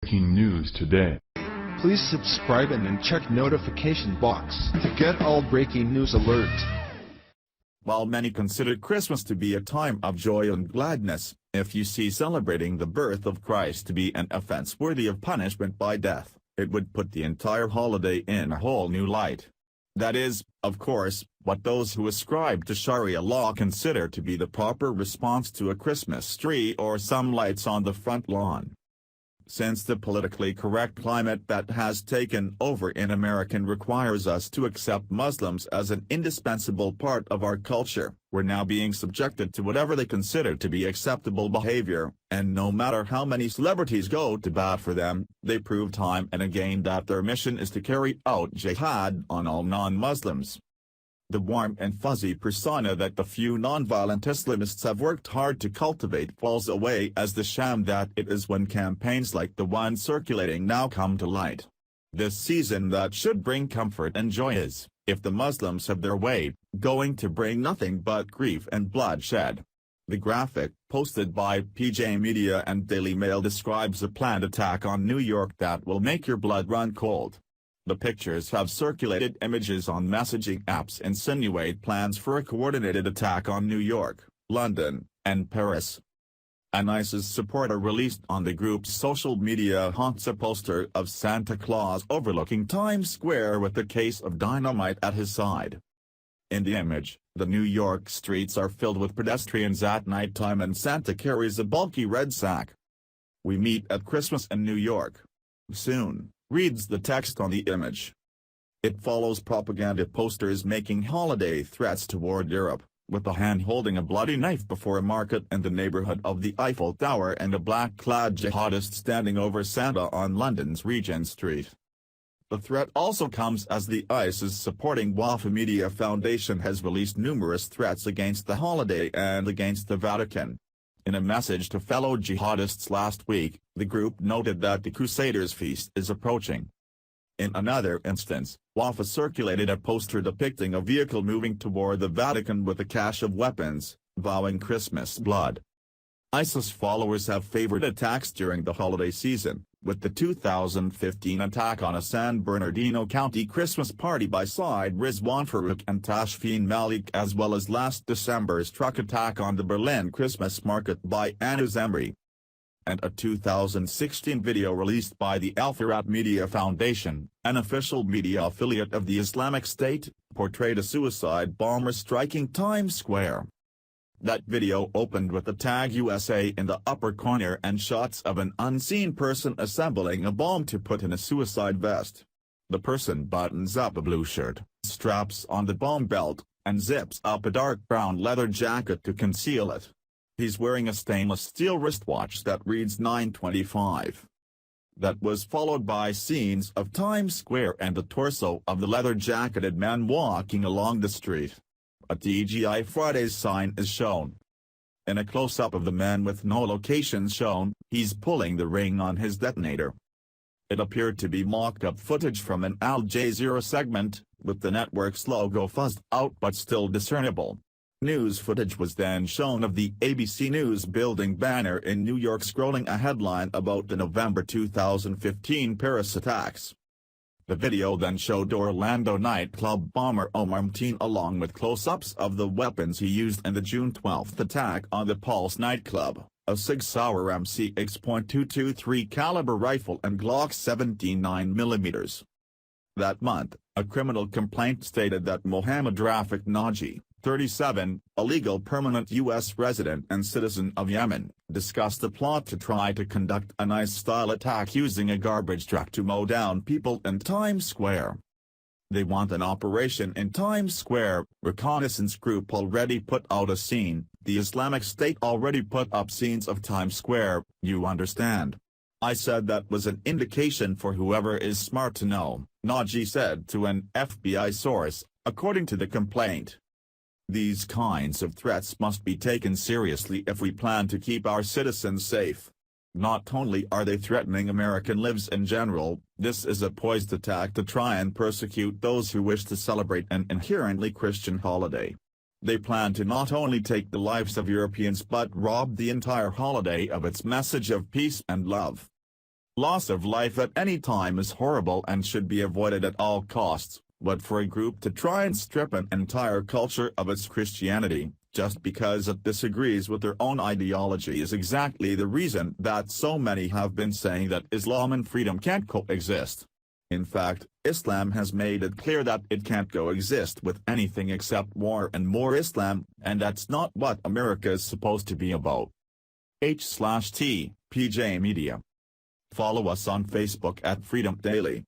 Breaking news today. Please subscribe and then check notification box to get all breaking news alerts. While many consider Christmas to be a time of joy and gladness, if you see celebrating the birth of Christ to be an offense worthy of punishment by death, it would put the entire holiday in a whole new light. That is, of course, what those who ascribe to Sharia law consider to be the proper response to a Christmas tree or some lights on the front lawn. Since the politically correct climate that has taken over in America requires us to accept Muslims as an indispensable part of our culture, we're now being subjected to whatever they consider to be acceptable behavior, and no matter how many celebrities go to bat for them, they prove time and again that their mission is to carry out jihad on all non-Muslims. The warm and fuzzy persona that the few nonviolent Islamists have worked hard to cultivate falls away as the sham that it is when campaigns like the one circulating now come to light. This season that should bring comfort and joy is, if the Muslims have their way, going to bring nothing but grief and bloodshed. The graphic, posted by PJ Media and Daily Mail, describes a planned attack on New York that will make your blood run cold. The pictures have circulated. Images on messaging apps insinuate plans for a coordinated attack on New York, London, and Paris. An ISIS supporter released on the group's social media haunts a poster of Santa Claus overlooking Times Square with a case of dynamite at his side. In the image, the New York streets are filled with pedestrians at nighttime and Santa carries a bulky red sack. "We meet at Christmas in New York soon," reads the text on the image. It follows propaganda posters making holiday threats toward Europe, with a hand holding a bloody knife before a market in the neighborhood of the Eiffel Tower and a black-clad jihadist standing over Santa on London's Regent Street. The threat also comes as the ISIS-supporting Wafa Media Foundation has released numerous threats against the holiday and against the Vatican. In a message to fellow jihadists last week, the group noted that the Crusaders' feast is approaching. In another instance, Wafa circulated a poster depicting a vehicle moving toward the Vatican with a cache of weapons, vowing Christmas blood. ISIS followers have favored attacks during the holiday season, with the 2015 attack on a San Bernardino County Christmas party by Said Rizwan Farouk and Tashfeen Malik, as well as last December's truck attack on the Berlin Christmas market by Ahnaz Emri. And a 2016 video released by the Al-Farat Media Foundation, an official media affiliate of the Islamic State, portrayed a suicide bomber striking Times Square. That video opened with the tag USA in the upper corner and shots of an unseen person assembling a bomb to put in a suicide vest. The person buttons up a blue shirt, straps on the bomb belt, and zips up a dark brown leather jacket to conceal it. He's wearing a stainless steel wristwatch that reads 925. That was followed by scenes of Times Square and the torso of the leather-jacketed man walking along the street. A TGI Fridays sign is shown. In a close-up of the man with no location shown, he's pulling the ring on his detonator. It appeared to be mock-up footage from an Al Jazeera segment, with the network's logo fuzzed out but still discernible. News footage was then shown of the ABC News building banner in New York scrolling a headline about the November 2015 Paris attacks. The video then showed Orlando nightclub bomber Omar Mteen along with close-ups of the weapons he used in the June 12 attack on the Pulse nightclub, a Sig Sauer MCX.223 caliber rifle and Glock 17 9mm. That month, a criminal complaint stated that Mohammed Rafik Naji, 37, a legal permanent U.S. resident and citizen of Yemen, discussed a plot to try to conduct a ISIS-style attack using a garbage truck to mow down people in Times Square. They want an operation in Times Square. Reconnaissance group already put out a scene. The Islamic State already put up scenes of Times Square, you understand. I said that was an indication for whoever is smart to know, Naji said to an FBI source, according to the complaint. These kinds of threats must be taken seriously if we plan to keep our citizens safe. Not only are they threatening American lives in general, this is a poised attack to try and persecute those who wish to celebrate an inherently Christian holiday. They plan to not only take the lives of Europeans but rob the entire holiday of its message of peace and love. Loss of life at any time is horrible and should be avoided at all costs, but for a group to try and strip an entire culture of its Christianity, just because it disagrees with their own ideology, is exactly the reason that so many have been saying that Islam and freedom can't coexist. In fact, Islam has made it clear that it can't coexist with anything except war and more Islam, and that's not what America is supposed to be about. H/T, PJ Media. Follow us on Facebook at Freedom Daily.